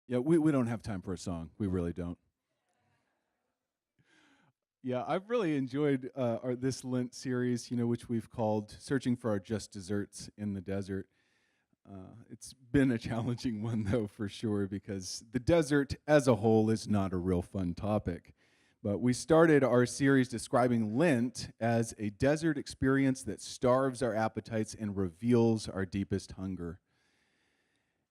Yeah, we don't have time for a song. We really don't. Yeah, I've really enjoyed this Lent series, which we've called "Searching for Our Just Desserts in the Desert." It's been a challenging one, though, for sure, because the desert as a whole is not a real fun topic. But we started our series describing Lent as a desert experience that starves our appetites and reveals our deepest hunger.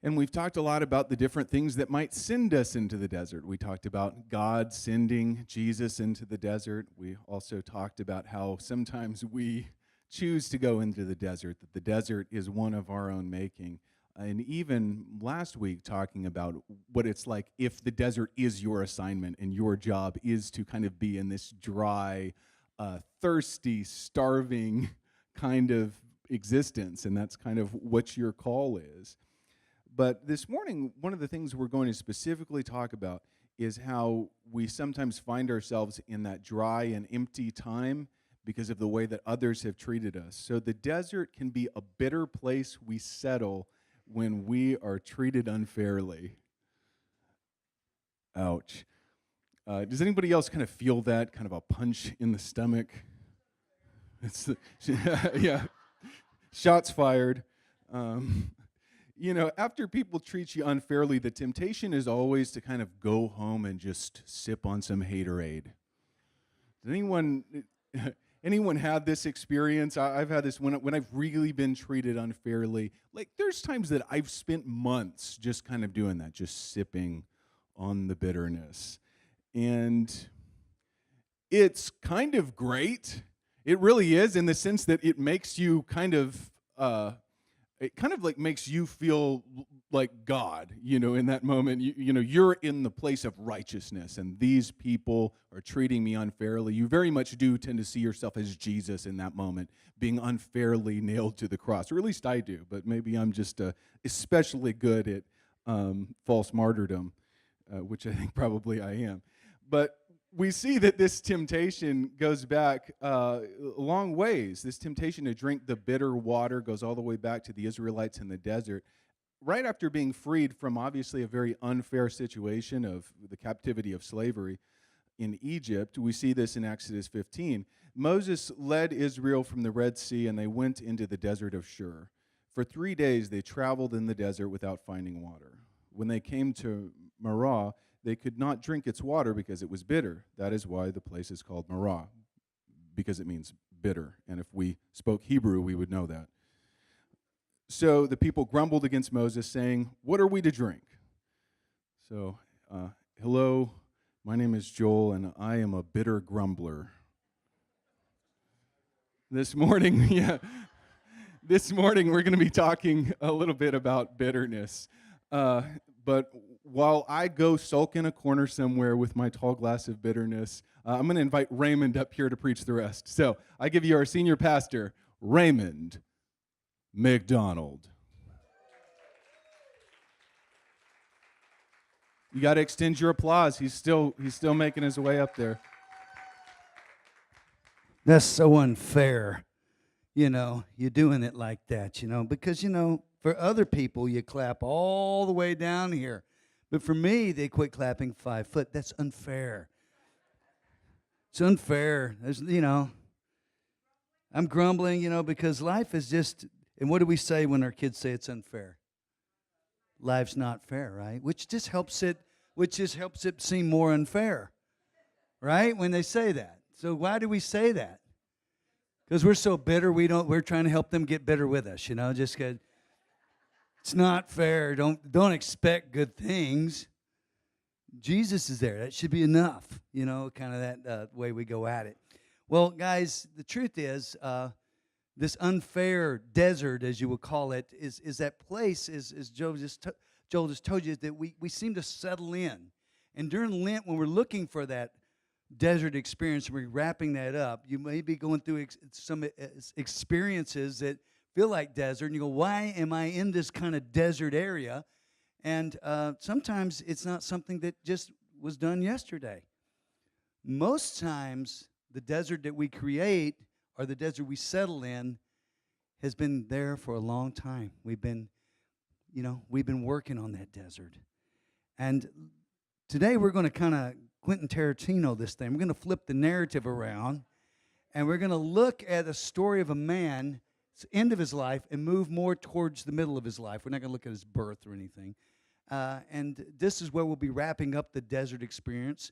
And we've talked a lot about the different things that might send us into the desert. We talked about God sending Jesus into the desert. We also talked about how sometimes we choose to go into the desert, that the desert is one of our own making. And even last week, talking about what it's like if the desert is your assignment and your job is to kind of be in this dry, thirsty, starving kind of existence. And that's kind of what your call is. But this morning, one of the things we're going to specifically talk about is how we sometimes find ourselves in that dry and empty time because of the way that others have treated us. So the desert can be a bitter place we settle when we are treated unfairly. Ouch. Does anybody else kind of feel that, kind of a punch in the stomach? It's yeah, shots fired. After people treat you unfairly, the temptation is always to kind of go home and just sip on some haterade. Did anyone have this experience? I've had this when I've really been treated unfairly. Like, there's times that I've spent months just kind of doing that, just sipping on the bitterness. And it's kind of great. It really is, in the sense that it makes you it kind of like makes you feel like God, in that moment. You're in the place of righteousness, and these people are treating me unfairly. You very much do tend to see yourself as Jesus in that moment, being unfairly nailed to the cross, or at least I do, but maybe I'm just especially good at false martyrdom, which I think probably I am. But we see that this temptation goes back long ways. This temptation to drink the bitter water goes all the way back to the Israelites in the desert. Right after being freed from obviously a very unfair situation of the captivity of slavery in Egypt, we see this in Exodus 15. Moses led Israel from the Red Sea, and they went into the desert of Shur. For 3 days they traveled in the desert without finding water. When they came to Marah, they could not drink its water because it was bitter. That is why the place is called Marah, because it means bitter. And if we spoke Hebrew, we would know that. So the people grumbled against Moses, saying, "What are we to drink?" So, hello, my name is Joel, and I am a bitter grumbler. This morning, this morning we're going to be talking a little bit about bitterness. But while I go sulk in a corner somewhere with my tall glass of bitterness, I'm going to invite Raymond up here to preach the rest. So I give you our senior pastor, Raymond McDonald. You got to extend your applause. He's still making his way up there. That's so unfair, you're doing it like that, because, for other people, you clap all the way down here. But for me, they quit clapping 5 foot. That's unfair. It's unfair. I'm grumbling, because life is just, and what do we say when our kids say it's unfair? Life's not fair, right? Which just helps it seem more unfair, right? When they say that. So why do we say that? Because we're so bitter, we're trying to help them get bitter with us, just good. It's not fair. Don't expect good things. Jesus is there. That should be enough, kind of that way we go at it. Well, guys, the truth is, this unfair desert, as you would call it, is that place, as Joel just told you, that we seem to settle in. And during Lent, when we're looking for that desert experience, we're wrapping that up, you may be going through some experiences that feel like desert, and you go, why am I in this kind of desert area? And sometimes it's not something that just was done yesterday. Most times, the desert that we create, or the desert we settle in, has been there for a long time. We've been working on that desert. And today we're going to kind of Quentin Tarantino this thing. We're going to flip the narrative around, and we're going to look at a story of a man, end of his life, and move more towards the middle of his life. We're not going to look at his birth or anything. And this is where we'll be wrapping up the desert experience.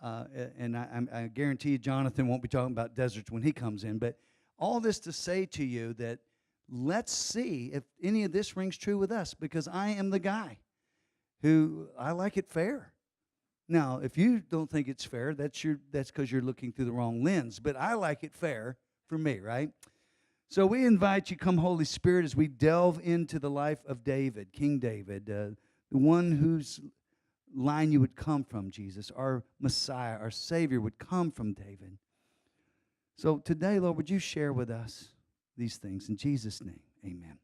And I guarantee you Jonathan won't be talking about deserts when he comes in. But all this to say to you that let's see if any of this rings true with us, because I am the guy who I like it fair. Now, if you don't think it's fair, that's because you're looking through the wrong lens. But I like it fair for me, right? So we invite you, come Holy Spirit, as we delve into the life of David, King David, the one whose line you would come from, Jesus. Our Messiah, our Savior would come from David. So today, Lord, would you share with us these things? In Jesus' name, amen.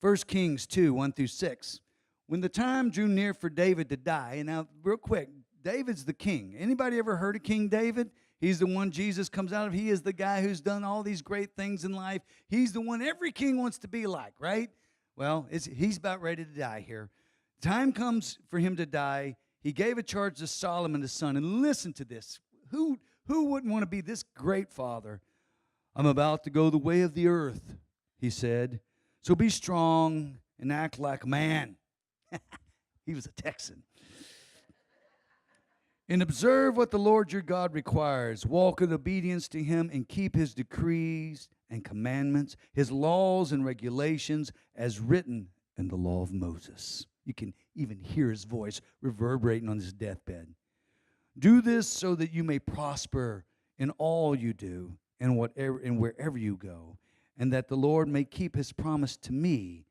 1 Kings 2, 1 through 6. When the time drew near for David to die, and now real quick, David's the king. Anybody ever heard of King David? He's the one Jesus comes out of. He is the guy who's done all these great things in life. He's the one every king wants to be like, right? Well, he's about ready to die here. Time comes for him to die. He gave a charge to Solomon, his son. And listen to this. Who wouldn't want to be this great father? I'm about to go the way of the earth, he said. So be strong and act like a man. He was a Texan. And observe what the Lord your God requires. Walk in obedience to him and keep his decrees and commandments, his laws and regulations as written in the law of Moses. You can even hear his voice reverberating on his deathbed. Do this so that you may prosper in all you do and wherever you go, and that the Lord may keep his promise to me,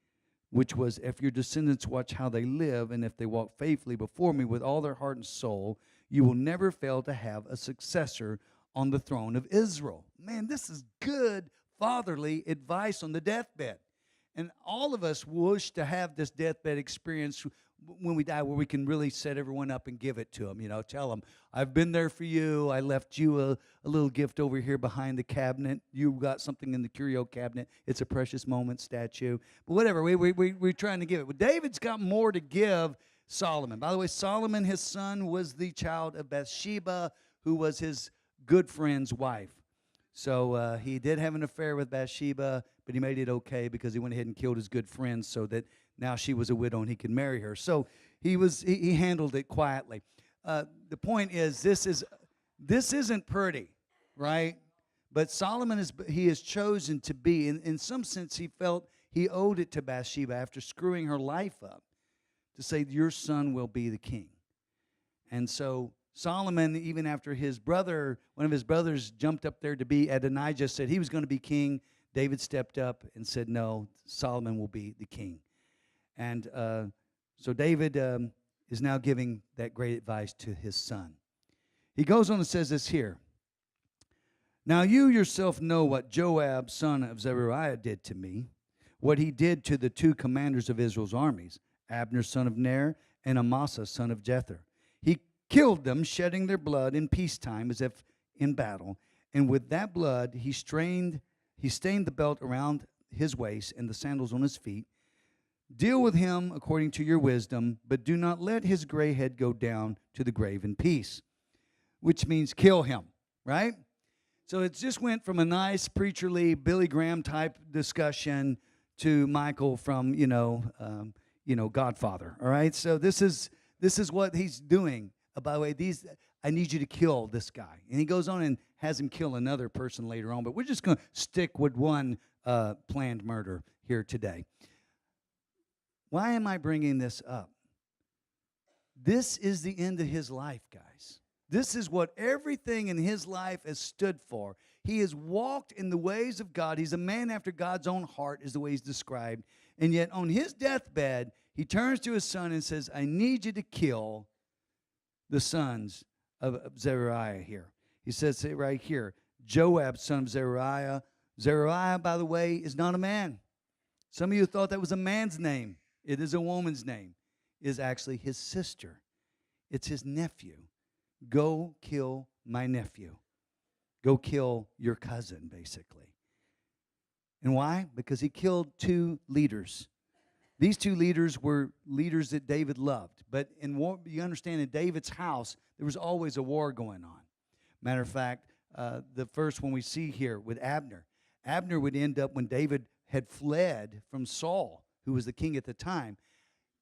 which was, if your descendants watch how they live, and if they walk faithfully before me with all their heart and soul, you will never fail to have a successor on the throne of Israel. Man, this is good fatherly advice on the deathbed. And all of us wish to have this deathbed experience when we die, where we can really set everyone up and give it to them. You know, tell them, I've been there for you. I left you a little gift over here behind the cabinet. You got something in the curio cabinet. It's a precious moment statue. But whatever, we're trying to give it. But David's got more to give Solomon. By the way, Solomon, his son, was the child of Bathsheba, who was his good friend's wife. So he did have an affair with Bathsheba, but he made it okay because he went ahead and killed his good friend so that now she was a widow and he could marry her. So he handled it quietly. The point is, this isn't pretty, right? But Solomon has chosen to be. In some sense, he felt he owed it to Bathsheba after screwing her life up to say, your son will be the king. And so Solomon, even after one of his brothers jumped up there to be Adonijah, said he was going to be king, David stepped up and said, no, Solomon will be the king. And so David is now giving that great advice to his son. He goes on and says this here. Now you yourself know what Joab, son of Zeruiah, did to me, what he did to the two commanders of Israel's armies, Abner, son of Ner, and Amasa, son of Jether. He killed them, shedding their blood in peacetime as if in battle. And with that blood he stained the belt around his waist and the sandals on his feet. Deal with him according to your wisdom, but do not let his gray head go down to the grave in peace, which means kill him, right? So it just went from a nice preacherly Billy Graham type discussion to Michael from, Godfather, all right? So this is what he's doing. By the way, I need you to kill this guy. And he goes on and has him kill another person later on. But we're just going to stick with one planned murder here today. Why am I bringing this up? This is the end of his life, guys. This is what everything in his life has stood for. He has walked in the ways of God. He's a man after God's own heart, is the way he's described. And yet on his deathbed, he turns to his son and says, I need you to kill the sons of Zeruiah here. He says it right here. Joab, son of Zeruiah. Zeruiah, by the way, is not a man. Some of you thought that was a man's name. It is a woman's name. It is actually his sister. It's his nephew. Go kill my nephew. Go kill your cousin, basically. And why? Because he killed two leaders These two leaders were leaders that David loved. But in war, you understand, in David's house, there was always a war going on. Matter of fact, the first one we see here with Abner. Abner would end up, when David had fled from Saul, who was the king at the time,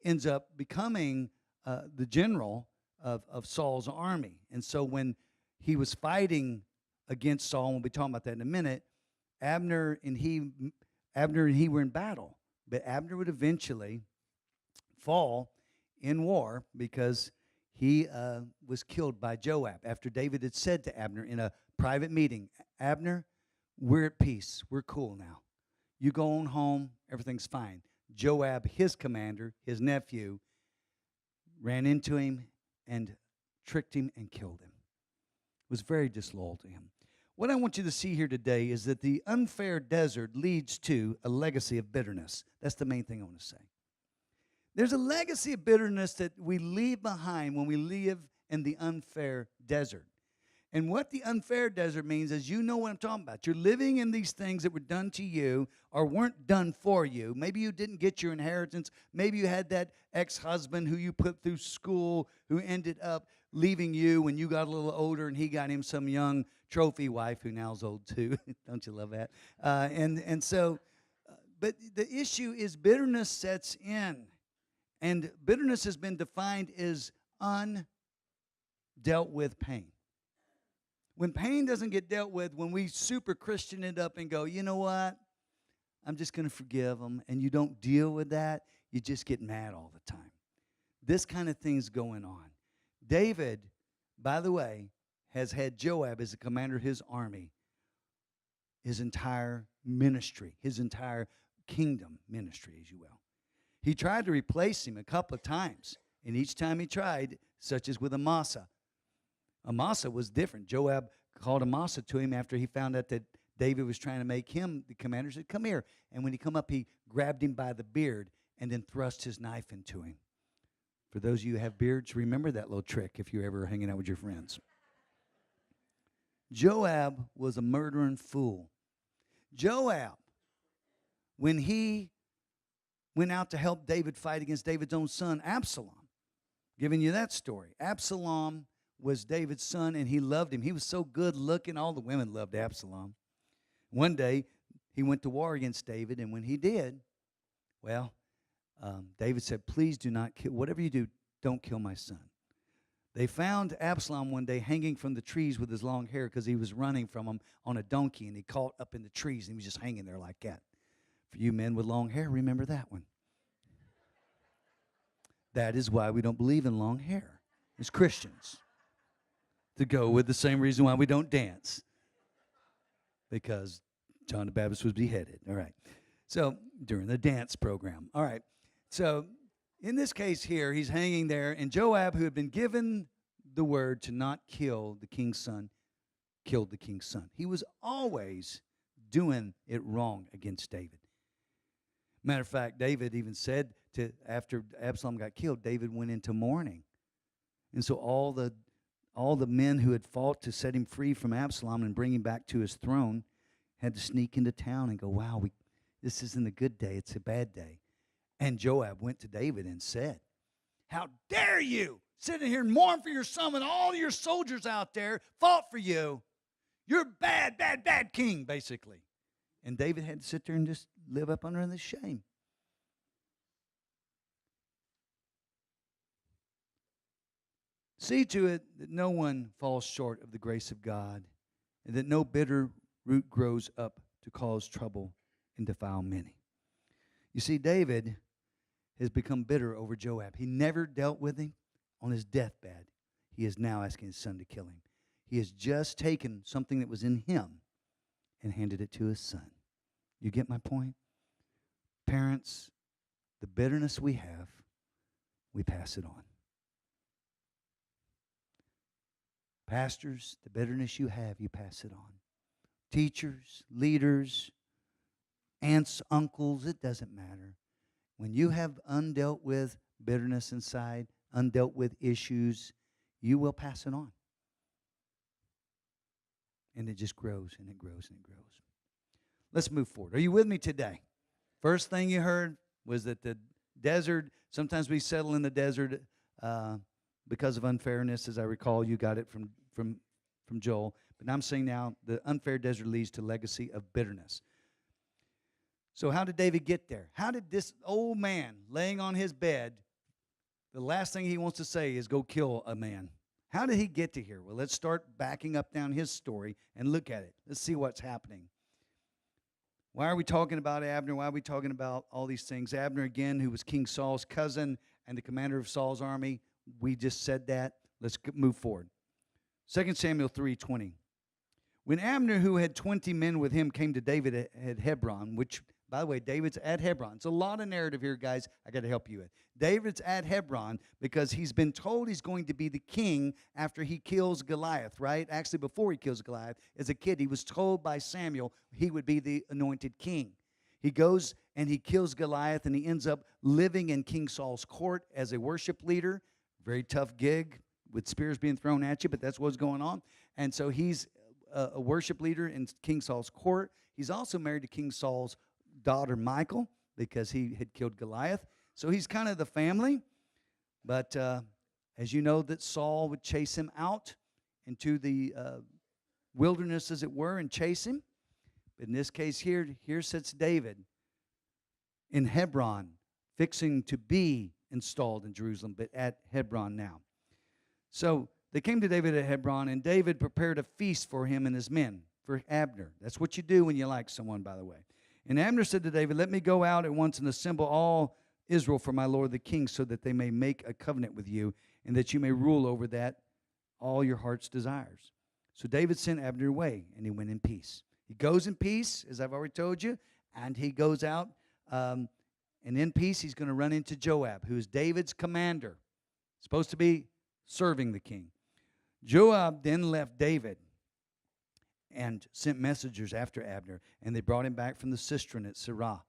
ends up becoming the general of Saul's army. And so when he was fighting against Saul, and we'll be talking about that in a minute, Abner and he were in battle. But Abner would eventually fall in war because he was killed by Joab after David had said to Abner in a private meeting, Abner, we're at peace. We're cool now. You go on home. Everything's fine. Joab, his commander, his nephew, ran into him and tricked him and killed him. Was very disloyal to him. What I want you to see here today is that the unfair desert leads to a legacy of bitterness. That's the main thing I want to say. There's a legacy of bitterness that we leave behind when we live in the unfair desert. And what the unfair desert means is, you know what I'm talking about. You're living in these things that were done to you or weren't done for you. Maybe you didn't get your inheritance. Maybe you had that ex-husband who you put through school who ended up leaving you when you got a little older, and he got him some young trophy wife who now's old too. Don't you love that? But the issue is bitterness sets in. And bitterness has been defined as undealt with pain. When pain doesn't get dealt with, when we super Christian it up and go, you know what? I'm just going to forgive them. And you don't deal with that, you just get mad all the time. This kind of thing's going on. David, by the way, has had Joab as the commander of his army, his entire ministry, his entire kingdom ministry, as you will. He tried to replace him a couple of times, and each time he tried, such as with Amasa. Amasa was different. Joab called Amasa to him after he found out that David was trying to make him the commander. He said, come here. And when he come up, he grabbed him by the beard and then thrust his knife into him. For those of you who have beards, remember that little trick if you're ever hanging out with your friends. Joab was a murdering fool. Joab, when he went out to help David fight against David's own son, Absalom, giving you that story. Absalom was David's son, and he loved him. He was so good looking. All the women loved Absalom. One day, he went to war against David, and when he did, well, David said, please do not kill, whatever you do, don't kill my son. They found Absalom one day hanging from the trees with his long hair because he was running from them on a donkey, and he caught up in the trees, and he was just hanging there like that. For you men with long hair, remember that one. That is why we don't believe in long hair as Christians. To go with the same reason why we don't dance. Because John the Baptist was beheaded. All right. So, during the dance program. All right. So, in this case here, he's hanging there, and Joab, who had been given the word to not kill the king's son, killed the king's son. He was always doing it wrong against David. Matter of fact, David even said after Absalom got killed, David went into mourning. And so all the men who had fought to set him free from Absalom and bring him back to his throne had to sneak into town and go, wow, this isn't a good day, it's a bad day. And Joab went to David and said, how dare you sit in here and mourn for your son when all your soldiers out there fought for you? You're a bad, bad, bad king, basically. And David had to sit there and just live up under this shame. See to it that no one falls short of the grace of God, and that no bitter root grows up to cause trouble and defile many. You see, David has become bitter over Joab. He never dealt with him on his deathbed. He is now asking his son to kill him. He has just taken something that was in him and handed it to his son. You get my point? Parents, the bitterness we have, we pass it on. Pastors, the bitterness you have, you pass it on. Teachers, leaders, aunts, uncles, it doesn't matter. When you have undealt with bitterness inside, undealt with issues, you will pass it on. And it just grows and it grows and it grows. Let's move forward. Are you with me today? First thing you heard was that the Desert, sometimes we settle in the desert because of unfairness. As I recall, you got it from Joel. But I'm saying now, the unfair desert leads to legacy of bitterness. So how did David get there? How did this old man laying on his bed, the last thing he wants to say is go kill a man? How did he get to here? Well, let's start backing up down his story and look at it. Let's see what's happening. Why are we talking about Abner? Why are we talking about all these things? Abner, again, who was King Saul's cousin and the commander of Saul's army. We just said that. Let's move forward. 2 Samuel 3:20. When Abner, who had 20 men with him, came to David at Hebron, which, by the way, David's at Hebron. It's a lot of narrative here, guys. I got to help you with. David's at Hebron because he's been told he's going to be the king after he kills Goliath, right? Actually, before he kills Goliath, as a kid, he was told by Samuel he would be the anointed king. He goes and he kills Goliath, and he ends up living in King Saul's court as a worship leader. Very tough gig with spears being thrown at you, but that's what's going on. And so he's a worship leader in King Saul's court. He's also married to King Saul's daughter, Michal, because he had killed Goliath. So he's kind of the family. But as you know, that Saul would chase him out into the wilderness, as it were, and chase him. But in this case here sits David in Hebron, fixing to be installed in Jerusalem, but at Hebron now. So they came to David at Hebron, and David prepared a feast for him and his men, for Abner. That's what you do when you like someone, by the way. And Abner said to David, let me go out at once and assemble all Israel for my lord the king, so that they may make a covenant with you, and that you may rule over that all your heart's desires. So David sent Abner away, and he went in peace. He goes in peace, as I've already told you, and he goes out, and in peace he's going to run into Joab, who is David's commander, supposed to be serving the king. Joab then left David and sent messengers after Abner, and they brought him back from the cistern at Sirah.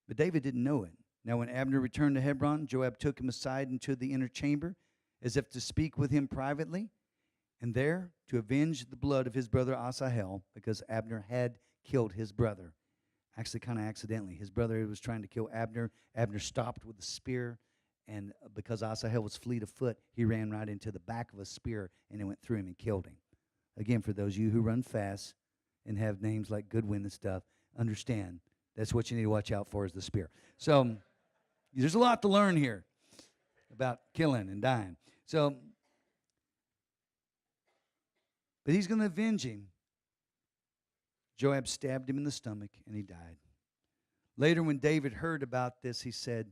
But David didn't know it. Now when Abner returned to Hebron, Joab took him aside into the inner chamber, as if to speak with him privately, and there to avenge the blood of his brother Asahel, because Abner had killed his brother. Actually, kind of accidentally. His brother was trying to kill Abner. Abner stopped with a spear, and because Asahel was fleet of foot, he ran right into the back of a spear, and it went through him and killed him. Again, for those of you who run fast and have names like Goodwin and stuff, understand that's what you need to watch out for, is the spear. So there's a lot to learn here about killing and dying. So, but he's going to avenge him. Joab stabbed him in the stomach, and he died. Later, when David heard about this, he said,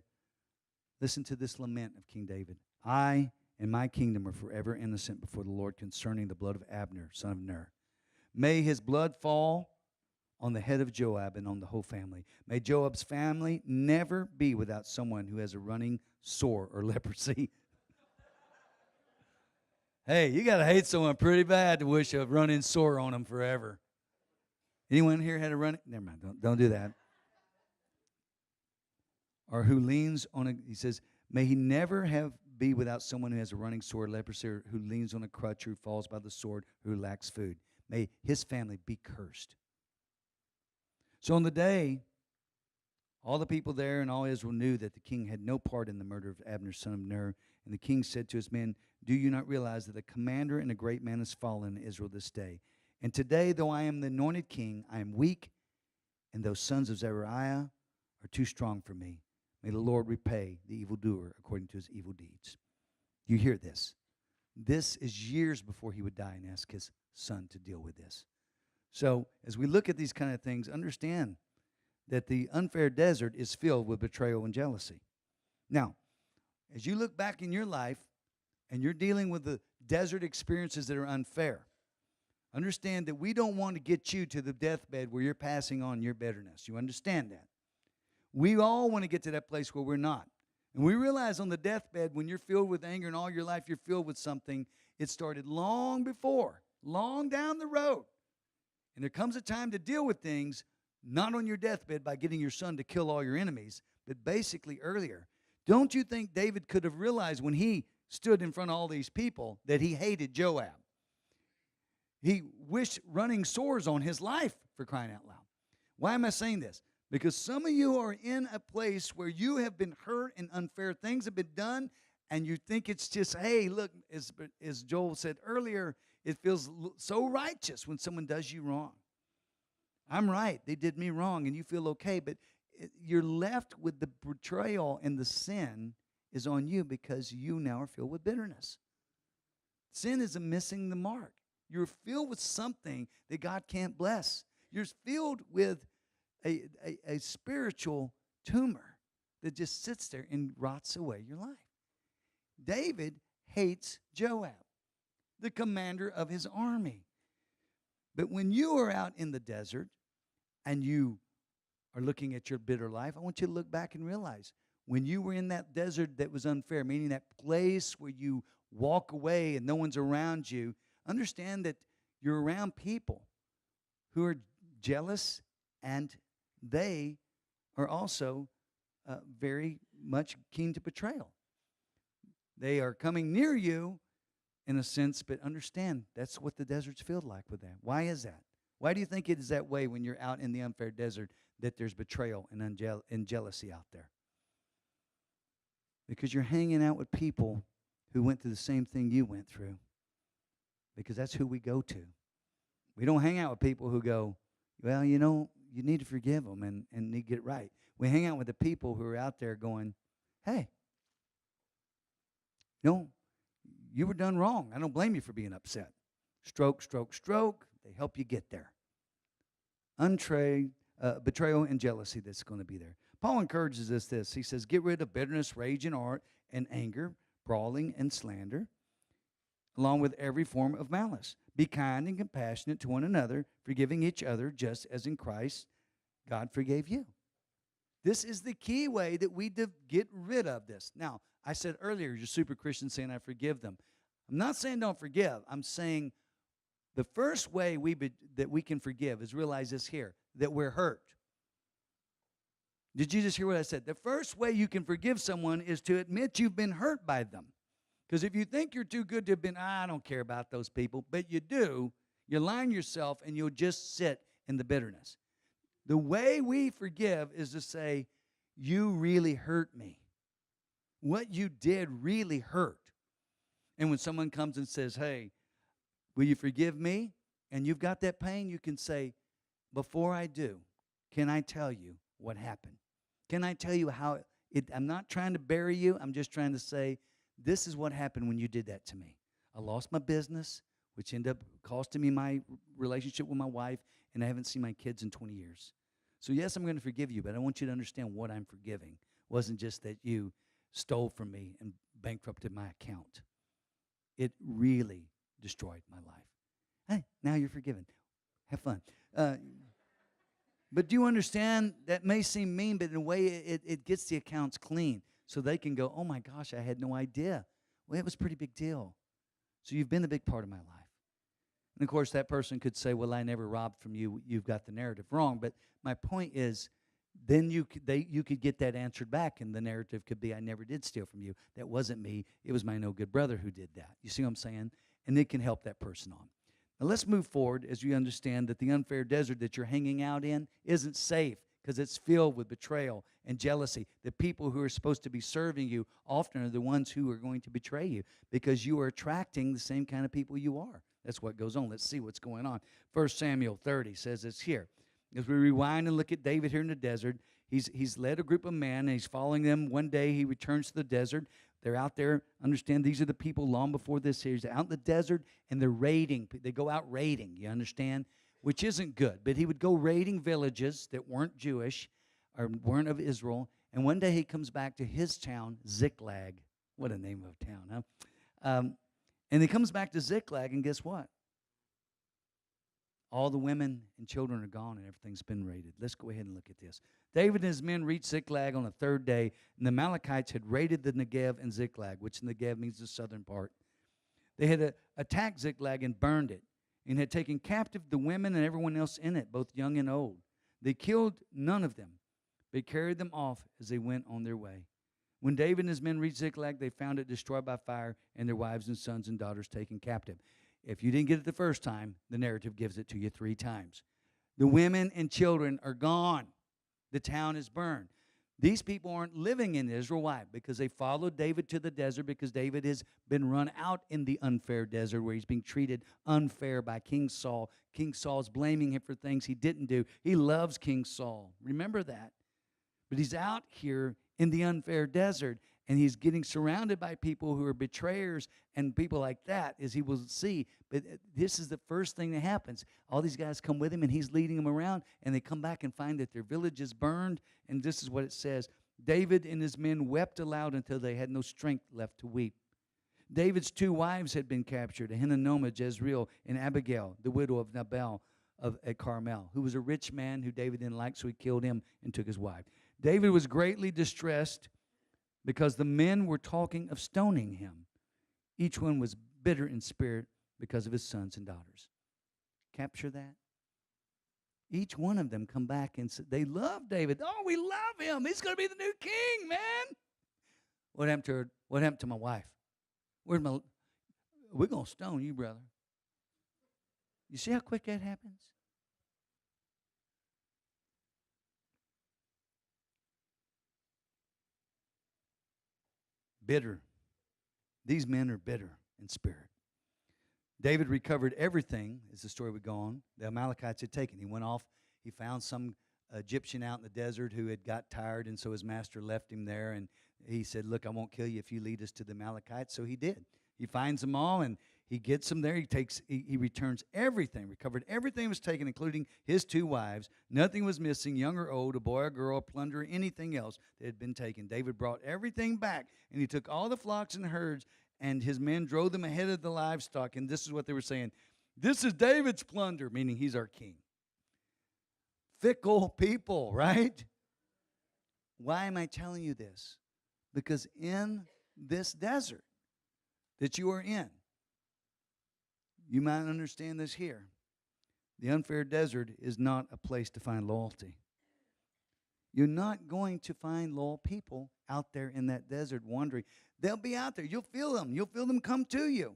listen to this lament of King David. I and my kingdom are forever innocent before the Lord concerning the blood of Abner, son of Ner. May his blood fall on the head of Joab and on the whole family. May Joab's family never be without someone who has a running sore or leprosy. Hey, you got to hate someone pretty bad to wish a running sore on them forever. Anyone here had a running? Never mind, don't do that. Or who leans on a, he says, may he never be without someone who has a running sore, leprosy, or who leans on a crutch, or who falls by the sword, or who lacks food. May his family be cursed. So on the day, all the people there and all Israel knew that the king had no part in the murder of Abner, son of Ner. And the king said to his men, do you not realize that a commander and a great man has fallen in Israel this day? And today, though I am the anointed king, I am weak, and those sons of Zeruiah are too strong for me. May the Lord repay the evildoer according to his evil deeds. You hear this? This is years before he would die and ask his son to deal with this. So as we look at these kind of things, understand that the unfair desert is filled with betrayal and jealousy. Now, as you look back in your life and you're dealing with the desert experiences that are unfair, understand that we don't want to get you to the deathbed where you're passing on your bitterness. You understand that? We all want to get to that place where we're not. And we realize on the deathbed, when you're filled with anger and all your life you're filled with something, it started long before, long down the road. And there comes a time to deal with things, not on your deathbed by getting your son to kill all your enemies, but basically earlier. Don't you think David could have realized when he stood in front of all these people that he hated Joab? He wished running sores on his life, for crying out loud. Why am I saying this? Because some of you are in a place where you have been hurt and unfair things have been done, and you think it's just, hey, look, as Joel said earlier, it feels so righteous when someone does you wrong. I'm right. They did me wrong, and you feel okay, but you're left with the betrayal, and the sin is on you because you now are filled with bitterness. Sin is a missing the mark. You're filled with something that God can't bless. You're filled with a spiritual tumor that just sits there and rots away your life. David hates Joab, the commander of his army. But when you are out in the desert and you are looking at your bitter life, I want you to look back and realize when you were in that desert that was unfair, meaning that place where you walk away and no one's around you, understand that you're around people who are jealous, and they are also very much keen to betrayal. They are coming near you in a sense, but understand that's what the desert's filled like with that. Why is that? Why do you think it is that way when you're out in the unfair desert, that there's betrayal and jealousy out there? Because you're hanging out with people who went through the same thing you went through. Because that's who we go to. We don't hang out with people who go, well, you know, you need to forgive them and need to get it right. We hang out with the people who are out there going, hey, you know, you were done wrong. I don't blame you for being upset. Stroke, stroke, stroke. They help you get there. Betrayal and jealousy that's going to be there. Paul encourages us this. He says, get rid of bitterness, rage, and art, and anger, brawling, and slander, along with every form of malice. Be kind and compassionate to one another, forgiving each other, just as in Christ God forgave you. This is the key way that we get rid of this. Now, I said earlier, you're super Christian saying, I forgive them. I'm not saying don't forgive. I'm saying the first way that we can forgive is realize this here, that we're hurt. Did you just hear what I said? The first way you can forgive someone is to admit you've been hurt by them. Because if you think you're too good to have been, I don't care about those people, but you do, you're lying to yourself and you'll just sit in the bitterness. The way we forgive is to say, you really hurt me. What you did really hurt. And when someone comes and says, hey, will you forgive me? And you've got that pain, you can say, before I do, can I tell you what happened? Can I tell you how I'm not trying to bury you. I'm just trying to say, this is what happened when you did that to me. I lost my business, which ended up costing me my relationship with my wife, and I haven't seen my kids in 20 years. So yes, I'm going to forgive you, but I want you to understand what I'm forgiving. It wasn't just that you stole from me and bankrupted my account. It really destroyed my life. Hey, now you're forgiven. Have fun. But do you understand, that may seem mean, but in a way it gets the accounts clean. So they can go, oh my gosh, I had no idea. Well, it was a pretty big deal. So you've been a big part of my life. And of course, that person could say, well, I never robbed from you. You've got the narrative wrong. But my point is, then you could get that answered back, and the narrative could be, I never did steal from you. That wasn't me. It was my no-good brother who did that. You see what I'm saying? And it can help that person on. Now let's move forward as you understand that the unfair desert that you're hanging out in isn't safe because it's filled with betrayal and jealousy. The people who are supposed to be serving you often are the ones who are going to betray you because you are attracting the same kind of people you are. That's what goes on. Let's see what's going on. 1 Samuel 30 says it's here. As we rewind and look at David here in the desert, he's led a group of men, and he's following them. One day he returns to the desert. They're out there. Understand, these are the people long before this series. They're out in the desert, and they're raiding. They go out raiding, you understand, which isn't good. But he would go raiding villages that weren't Jewish or weren't of Israel. And one day he comes back to his town, Ziklag. What a name of a town, huh? And he comes back to Ziklag, and guess what? All the women and children are gone, and everything's been raided. Let's go ahead and look at this. David and his men reached Ziklag on the third day, and the Amalekites had raided the Negev and Ziklag, which Negev means the southern part. They had attacked Ziklag and burned it, and had taken captive the women and everyone else in it, both young and old. They killed none of them, but carried them off as they went on their way. When David and his men reached Ziklag, they found it destroyed by fire, and their wives and sons and daughters taken captive. If you didn't get it the first time, the narrative gives it to you 3 times. The women and children are gone. The town is burned. These people aren't living in Israel. Why? Because they followed David to the desert, because David has been run out in the unfair desert where he's being treated unfair by King Saul. King Saul's blaming him for things he didn't do. He loves King Saul. Remember that. But he's out here in the unfair desert, and he's getting surrounded by people who are betrayers and people like that, as he will see. But this is the first thing that happens. All these guys come with him, and he's leading them around, and they come back and find that their village is burned. And this is what it says. David and his men wept aloud until they had no strength left to weep. David's 2 wives had been captured, Ahinoam, Jezreel, and Abigail, the widow of Nabal at Carmel, who was a rich man who David didn't like, so he killed him and took his wife. David was greatly distressed because the men were talking of stoning him. Each one was bitter in spirit because of his sons and daughters. Capture that? Each one of them come back and say, they love David. Oh, we love him. He's going to be the new king, man. What happened to her? What happened to my wife? We're going to stone you, brother. You see how quick that happens? Bitter. These men are bitter in spirit. David recovered everything, as the story would go on, the Amalekites had taken. He went off. He found some Egyptian out in the desert who had got tired, and so his master left him there. And he said, look, I won't kill you if you lead us to the Amalekites. So he did. He finds them all, and he gets them there. He returns everything, recovered everything was taken, including his 2 wives. Nothing was missing, young or old, a boy or girl, plunder, anything else that had been taken. David brought everything back, and he took all the flocks and herds, and his men drove them ahead of the livestock. And this is what they were saying. This is David's plunder, meaning he's our king. Fickle people, right? Why am I telling you this? Because in this desert that you are in, you might understand this here. The unfair desert is not a place to find loyalty. You're not going to find loyal people out there in that desert wandering. They'll be out there. You'll feel them. You'll feel them come to you.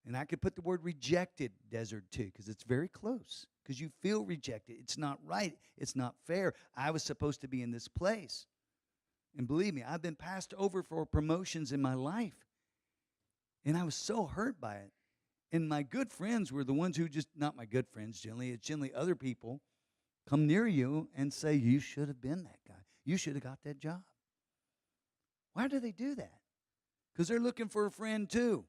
And I could put the word rejected desert too, because it's very close. Because you feel rejected. It's not right. It's not fair. I was supposed to be in this place. And believe me, I've been passed over for promotions in my life. And I was so hurt by it. And my good friends were the ones who just, not my good friends generally, it's generally other people come near you and say, you should have been that guy. You should have got that job. Why do they do that? Because they're looking for a friend too.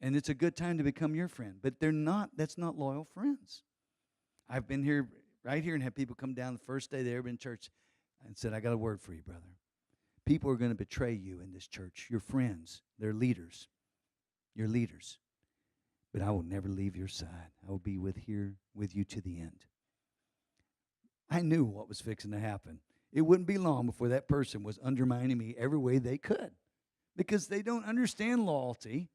And it's a good time to become your friend. But that's not loyal friends. I've been here, right here, and had people come down the first day they ever been in church and said, I got a word for you, brother. People are going to betray you in this church. Your friends, they're leaders. You're leaders. But I will never leave your side. I will be here with you to the end. I knew what was fixing to happen. It wouldn't be long before that person was undermining me every way they could, because they don't understand loyalty.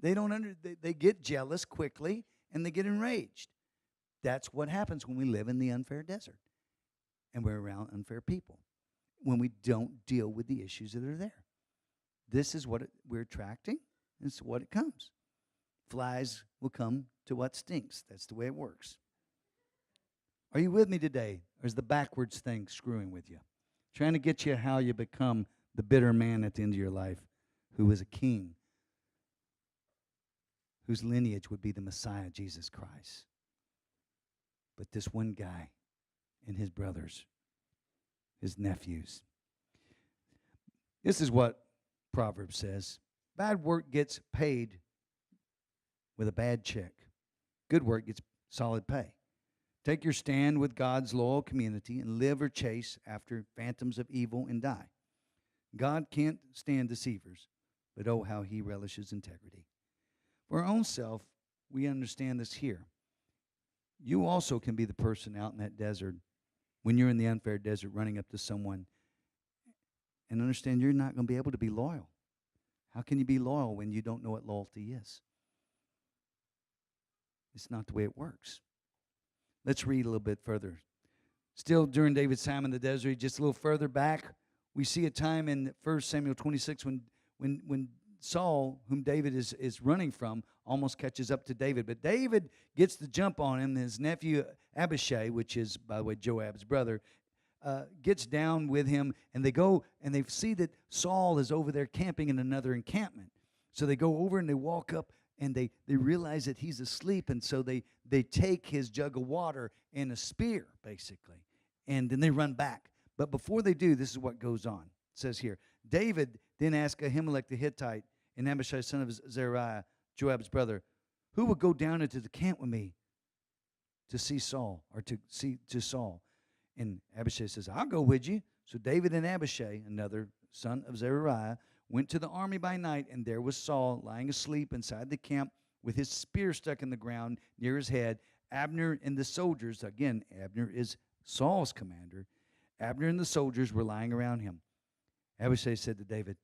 They get jealous quickly, and they get enraged. That's what happens when we live in the unfair desert and we're around unfair people, when we don't deal with the issues that are there. This is what we're attracting. This is what it comes. Flies will come to what stinks. That's the way it works. Are you with me today? Or is the backwards thing screwing with you? Trying to get you how you become the bitter man at the end of your life who is a king, whose lineage would be the Messiah, Jesus Christ. But this one guy and his brothers, his nephews. This is what Proverbs says. Bad work gets paid with a bad check. Good work gets solid pay. Take your stand with God's loyal community and live or chase after phantoms of evil and die. God can't stand deceivers, but oh, how he relishes integrity. For our own self, we understand this here. You also can be the person out in that desert, when you're in the unfair desert, running up to someone and understand you're not going to be able to be loyal. How can you be loyal when you don't know what loyalty is? It's not the way it works. Let's read a little bit further. Still during David's time in the desert, just a little further back, we see a time in 1 Samuel 26 when Saul, whom David is running from, almost catches up to David. But David gets the jump on him. His nephew Abishai, which is, by the way, Joab's brother, gets down with him, and they go and they see that Saul is over there camping in another encampment. So they go over and they walk up, and they realize that he's asleep, and so they take his jug of water and a spear, basically, and then they run back. But before they do, this is what goes on. It says here, David then asked Ahimelech the Hittite and Abishai son of Zeruiah, Joab's brother, who would go down into the camp with me to see Saul, or to Saul? And Abishai says, I'll go with you. So David and Abishai, another son of Zeruiah, went to the army by night, and there was Saul lying asleep inside the camp with his spear stuck in the ground near his head. Abner and the soldiers, again, Abner is Saul's commander, Abner and the soldiers were lying around him. Abishai said to David,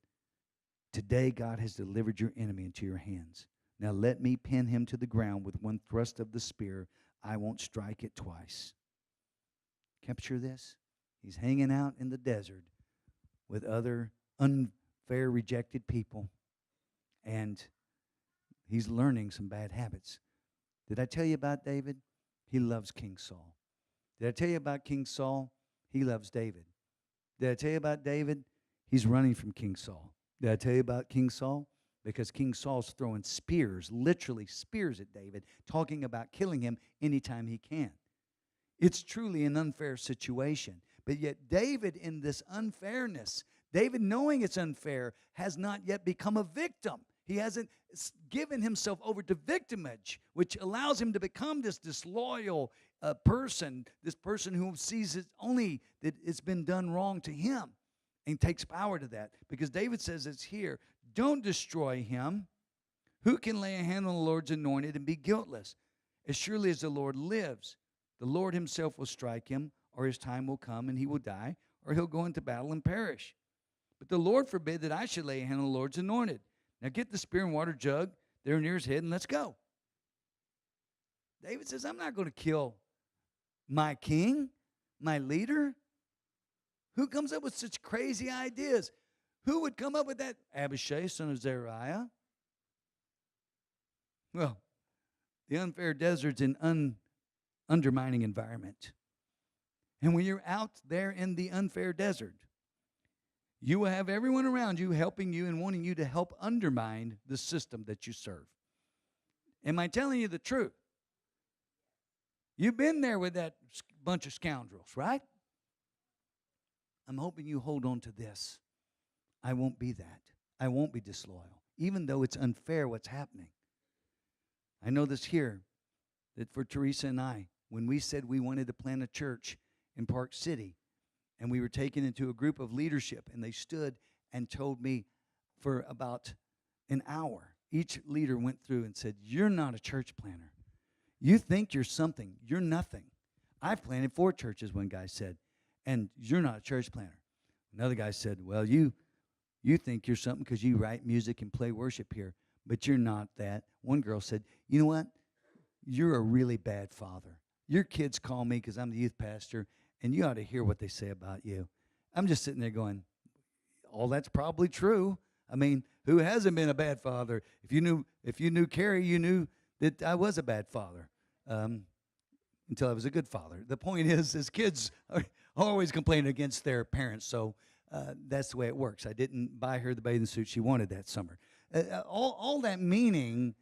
today God has delivered your enemy into your hands. Now let me pin him to the ground with one thrust of the spear. I won't strike it twice. Capture this? He's hanging out in the desert with other unfair, rejected people, and he's learning some bad habits. Did I tell you about David? He loves King Saul. Did I tell you about King Saul? He loves David. Did I tell you about David? He's running from King Saul. Did I tell you about King Saul? Because King Saul's throwing spears, literally spears at David, talking about killing him anytime he can. It's truly an unfair situation. But yet David, in this unfairness, David, knowing it's unfair, has not yet become a victim. He hasn't given himself over to victimage, which allows him to become this disloyal person, this person who sees it only that it's been done wrong to him, and takes power to that. Because David says it's here, don't destroy him. Who can lay a hand on the Lord's anointed and be guiltless? As surely as the Lord lives, the Lord himself will strike him, or his time will come and he will die, or he'll go into battle and perish. But the Lord forbid that I should lay a hand on the Lord's anointed. Now get the spear and water jug there near his head and let's go. David says, I'm not going to kill my king, my leader. Who comes up with such crazy ideas? Who would come up with that? Abishai, son of Zeruiah. Well, the unfair desert's an undermining environment. And when you're out there in the unfair desert, you will have everyone around you helping you and wanting you to help undermine the system that you serve. Am I telling you the truth? You've been there with that bunch of scoundrels, right? I'm hoping you hold on to this. I won't be that. I won't be disloyal, even though it's unfair what's happening. I know this here, that for Teresa and I, when we said we wanted to plant a church in Park City, and we were taken into a group of leadership, and they stood and told me for about an hour, each leader went through and said, you're not a church planter. You think you're something. You're nothing. I've planted 4 churches, one guy said, and you're not a church planter. Another guy said, well, you think you're something because you write music and play worship here, but you're not that. One girl said, you know what? You're a really bad father. Your kids call me because I'm the youth pastor, and you ought to hear what they say about you. I'm just sitting there going, all that's probably true. I mean, who hasn't been a bad father? If you knew Carrie, you knew that I was a bad father until I was a good father. The point is kids are always complaining against their parents, so that's the way it works. I didn't buy her the bathing suit she wanted that summer. All that meaning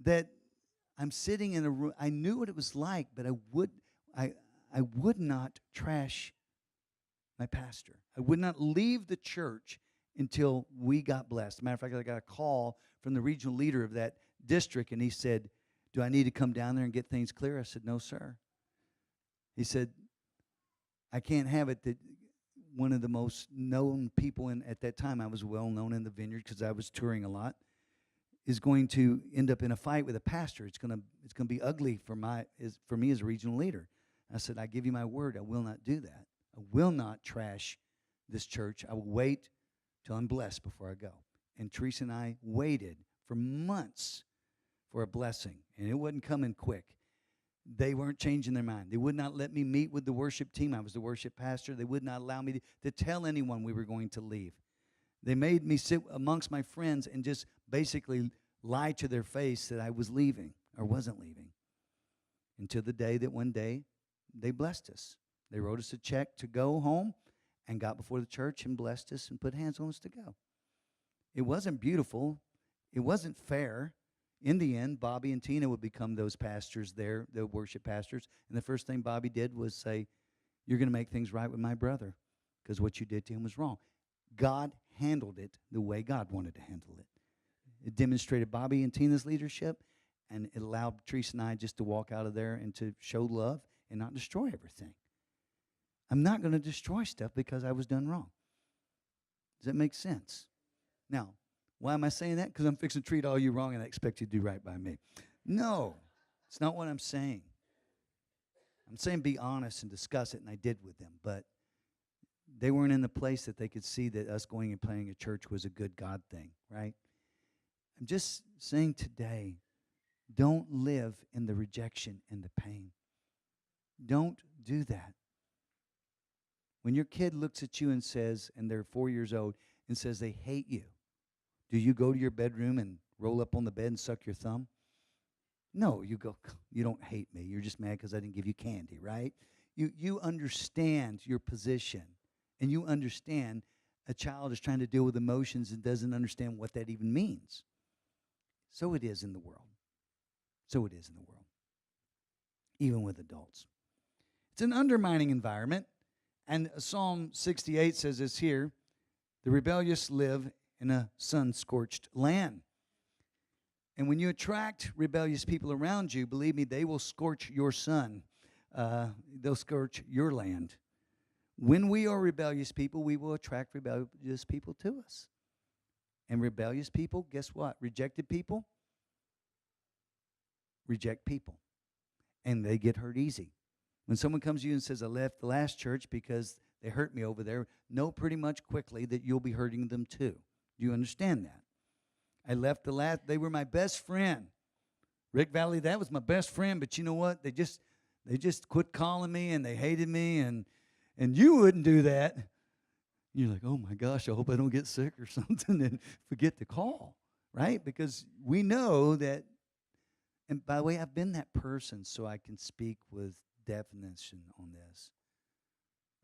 that I'm sitting in a room. I knew what it was like, but I would not trash my pastor. I would not leave the church until we got blessed. As a matter of fact, I got a call from the regional leader of that district, and he said, do I need to come down there and get things clear? I said, no, sir. He said, I can't have it that one of the most known people at that time, I was well known in the Vineyard because I was touring a lot, is going to end up in a fight with a pastor. It's going to be ugly for me as a regional leader. I said, I give you my word, I will not do that. I will not trash this church. I will wait till I'm blessed before I go. And Teresa and I waited for months for a blessing, and it wasn't coming quick. They weren't changing their mind. They would not let me meet with the worship team. I was the worship pastor. They would not allow me to tell anyone we were going to leave. They made me sit amongst my friends and just basically lie to their face that I was leaving or wasn't leaving, until the day that one day they blessed us. They wrote us a check to go home and got before the church and blessed us and put hands on us to go. It wasn't beautiful. It wasn't fair. In the end, Bobby and Tina would become those pastors there, the worship pastors. And the first thing Bobby did was say, you're going to make things right with my brother because what you did to him was wrong. God handled it the way God wanted to handle it. It demonstrated Bobby and Tina's leadership, and it allowed Teresa and I just to walk out of there and to show love and not destroy everything. I'm not going to destroy stuff because I was done wrong. Does that make sense? Now, why am I saying that? Because I'm fixing to treat all you wrong and I expect you to do right by me. No, it's not what I'm saying. I'm saying be honest and discuss it, and I did with them. But they weren't in the place that they could see that us going and planting a church was a good God thing, right? I'm just saying today, don't live in the rejection and the pain. Don't do that. When your kid looks at you and says, and they're 4 years old, and says they hate you, do you go to your bedroom and roll up on the bed and suck your thumb? No, you go, you don't hate me. You're just mad because I didn't give you candy, right? You understand your position, and you understand a child is trying to deal with emotions and doesn't understand what that even means. So it is in the world. So it is in the world, even with adults. It's an undermining environment, and Psalm 68 says this here, the rebellious live in a sun-scorched land. And when you attract rebellious people around you, believe me, they will scorch your sun. They'll scorch your land. When we are rebellious people, we will attract rebellious people to us. And rebellious people, guess what? Rejected people reject people. And they get hurt easy. When someone comes to you and says, I left the last church because they hurt me over there, know pretty much quickly that you'll be hurting them too. Do you understand that? I left the last, they were my best friend. Rick Valley, that was my best friend, but you know what? They just quit calling me and they hated me, and you wouldn't do that. You're like, oh my gosh, I hope I don't get sick or something and forget to call, right? Because we know that, and by the way, I've been that person so I can speak with definition on this.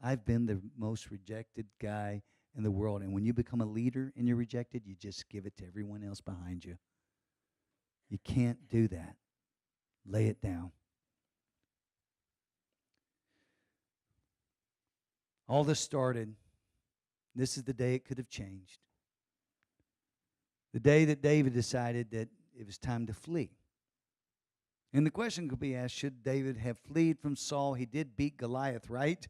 I've been the most rejected guy in the world, and when you become a leader and you're rejected, you just give it to everyone else behind you. You can't do that. Lay it down. All this started, this is the day it could have changed. The day that David decided that it was time to flee. And the question could be asked, should David have fled from Saul? He did beat Goliath, right?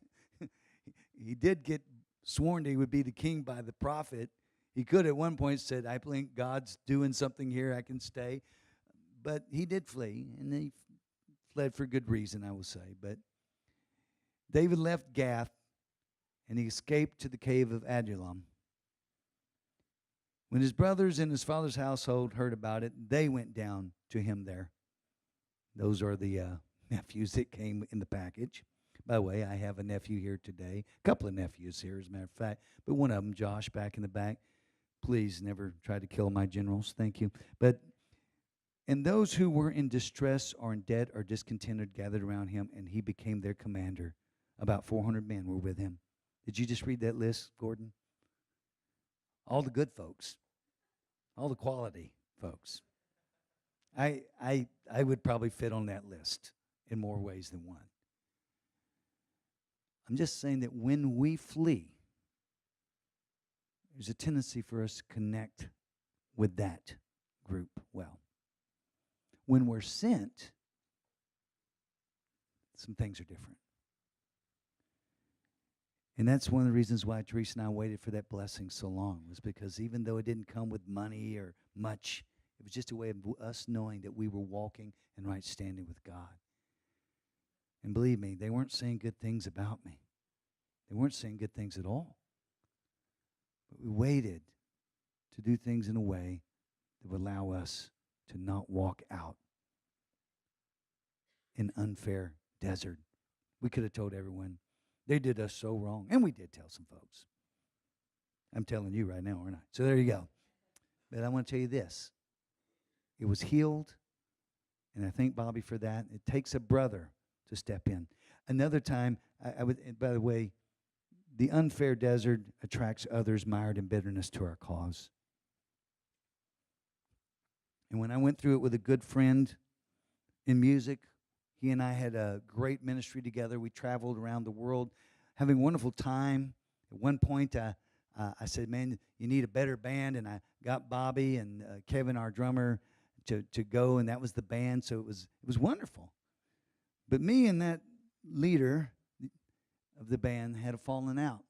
He did get sworn that he would be the king by the prophet. He could at one point said, I think God's doing something here, I can stay. But he did flee, and he fled for good reason, I will say. But David left Gath, and he escaped to the cave of Adullam. When his brothers and his father's household heard about it, they went down to him there. Those are the nephews that came in the package. By the way, I have a nephew here today. A couple of nephews here, as a matter of fact. But one of them, Josh, back in the back. Please never try to kill my generals. Thank you. And those who were in distress or in debt or discontented gathered around him, and he became their commander. About 400 men were with him. Did you just read that list, Gordon? All the good folks. All the quality folks. I would probably fit on that list in more ways than one. I'm just saying that when we flee, there's a tendency for us to connect with that group well. When we're sent, some things are different. And that's one of the reasons why Teresa and I waited for that blessing so long, was because even though it didn't come with money or much, it was just a way of us knowing that we were walking in right standing with God. And believe me, they weren't saying good things about me. They weren't saying good things at all. But we waited to do things in a way that would allow us to not walk out in unfair desert. We could have told everyone, they did us so wrong. And we did tell some folks. I'm telling you right now, aren't I? So there you go. But I want to tell you this. It was healed, and I thank Bobby for that. It takes a brother to step in. Another time, I would, and by the way, the unfair desert attracts others mired in bitterness to our cause. And when I went through it with a good friend in music, he and I had a great ministry together. We traveled around the world, having a wonderful time. At one point, I said, man, you need a better band. And I got Bobby and Kevin, our drummer, to go, and that was the band. So it was wonderful. But me and that leader of the band had a falling out.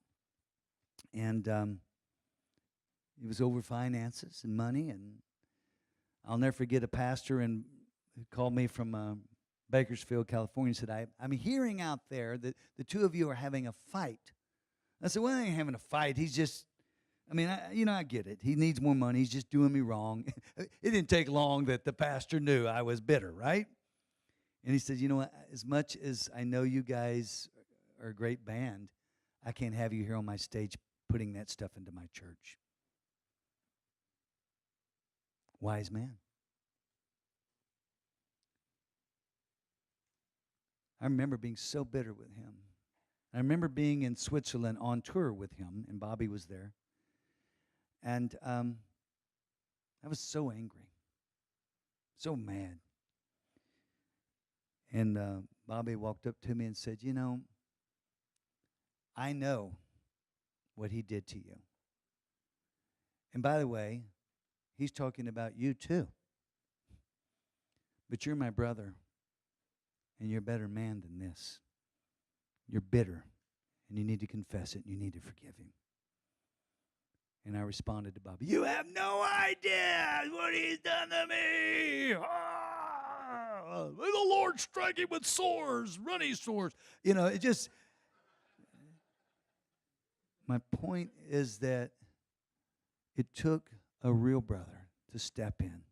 And it was over finances and money. And I'll never forget a pastor who called me from Bakersfield, California, and said, I'm hearing out there that the two of you are having a fight. I said, well, I ain't having a fight. He's just, I get it. He needs more money. He's just doing me wrong. It didn't take long that the pastor knew I was bitter, right? And he said, you know what, as much as I know you guys are a great band, I can't have you here on my stage putting that stuff into my church. Wise man. I remember being so bitter with him. I remember being in Switzerland on tour with him, and Bobby was there. And I was so angry, so mad. And Bobby walked up to me and said, I know what he did to you. And by the way, he's talking about you too. But you're my brother, and you're a better man than this. You're bitter, and you need to confess it, and you need to forgive him. And I responded to Bobby, you have no idea what he's done to me. May the Lord strike him with sores, runny sores. My point is that it took a real brother to step in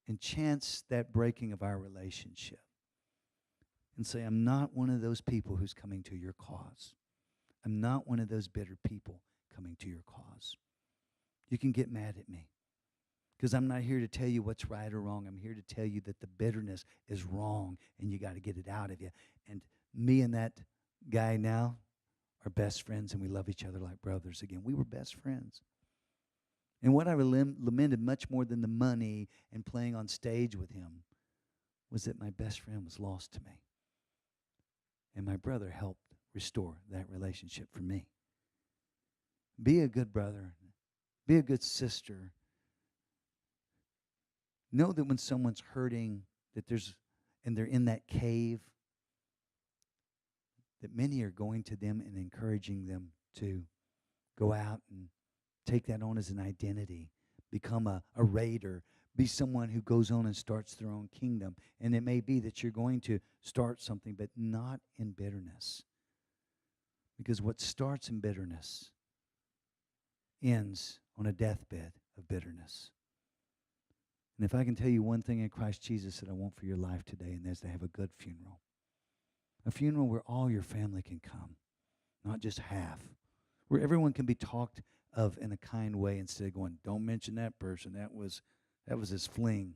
and chance that breaking of our relationship and say, I'm not one of those people who's coming to your cause. I'm not one of those bitter people coming to your cause. You can get mad at me because I'm not here to tell you what's right or wrong. I'm here to tell you that the bitterness is wrong and you got to get it out of you. And me and that guy now are best friends, and we love each other like brothers again. We were best friends. And what I lamented much more than the money and playing on stage with him was that my best friend was lost to me. And my brother helped restore that relationship for me. Be a good brother. Be a good sister. Know that when someone's hurting, and they're in that cave, that many are going to them and encouraging them to go out and take that on as an identity, become a raider, be someone who goes on and starts their own kingdom. And it may be that you're going to start something, but not in bitterness. Because what starts in bitterness ends on a deathbed of bitterness. And if I can tell you one thing in Christ Jesus that I want for your life today, and that's to have a good funeral. A funeral where all your family can come, not just half. Where everyone can be talked of in a kind way instead of going, don't mention that person. That was his fling.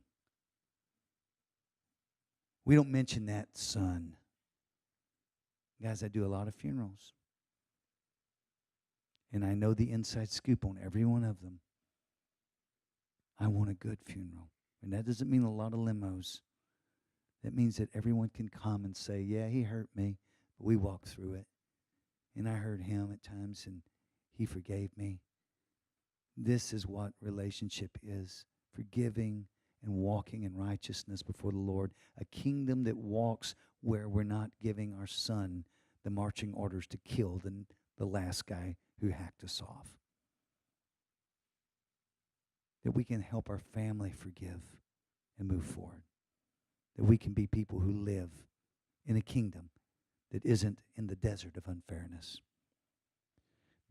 We don't mention that son. Guys, I do a lot of funerals. And I know the inside scoop on every one of them. I want a good funeral. And that doesn't mean a lot of limos. That means that everyone can come and say, yeah, he hurt me, but we walked through it. And I hurt him at times, and he forgave me. This is what relationship is. Forgiving and walking in righteousness before the Lord. A kingdom that walks where we're not giving our son the marching orders to kill the last guy who hacked us off. That we can help our family forgive and move forward. That we can be people who live in a kingdom that isn't in the desert of unfairness.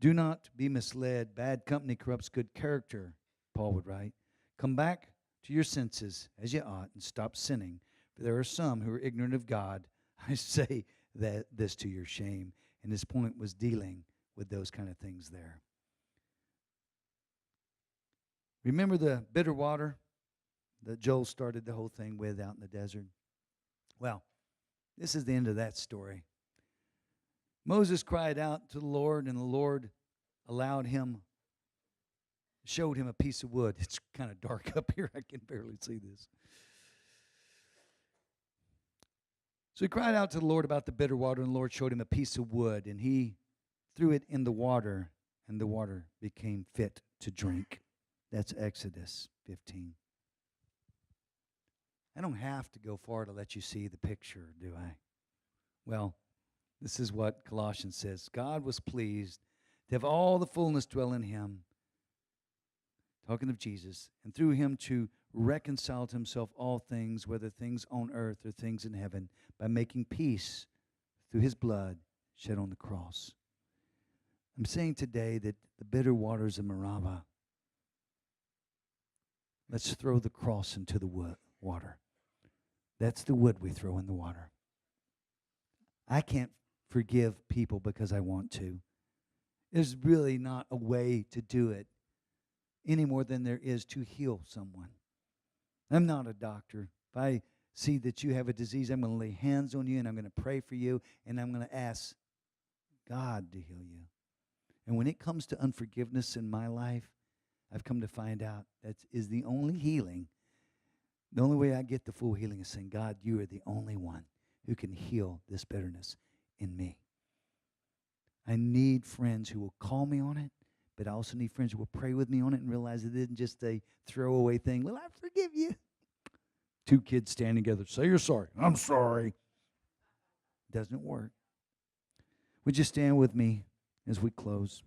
Do not be misled. Bad company corrupts good character, Paul would write. Come back to your senses as you ought and stop sinning. For there are some who are ignorant of God. I say this to your shame. And his point was dealing with those kind of things there. Remember the bitter water that Joel started the whole thing with out in the desert? Well, this is the end of that story. Moses cried out to the Lord, and the Lord showed him a piece of wood. It's kind of dark up here. I can barely see this. So he cried out to the Lord about the bitter water, and the Lord showed him a piece of wood, and he threw it in the water, and the water became fit to drink. That's Exodus 15. I don't have to go far to let you see the picture, do I? Well, this is what Colossians says. God was pleased to have all the fullness dwell in him, talking of Jesus, and through him to reconcile to himself all things, whether things on earth or things in heaven, by making peace through his blood shed on the cross. I'm saying today that the bitter waters of Meribah, let's throw the cross into the water. That's the wood we throw in the water. I can't forgive people because I want to. There's really not a way to do it any more than there is to heal someone. I'm not a doctor. If I see that you have a disease, I'm going to lay hands on you and I'm going to pray for you and I'm going to ask God to heal you. And when it comes to unforgiveness in my life, I've come to find out that is the only healing. The only way I get the full healing is saying, God, you are the only one who can heal this bitterness in me. I need friends who will call me on it, but I also need friends who will pray with me on it and realize it isn't just a throwaway thing. Well, I forgive you. Two kids standing together. Say you're sorry. I'm sorry. Doesn't work. Would you stand with me as we close?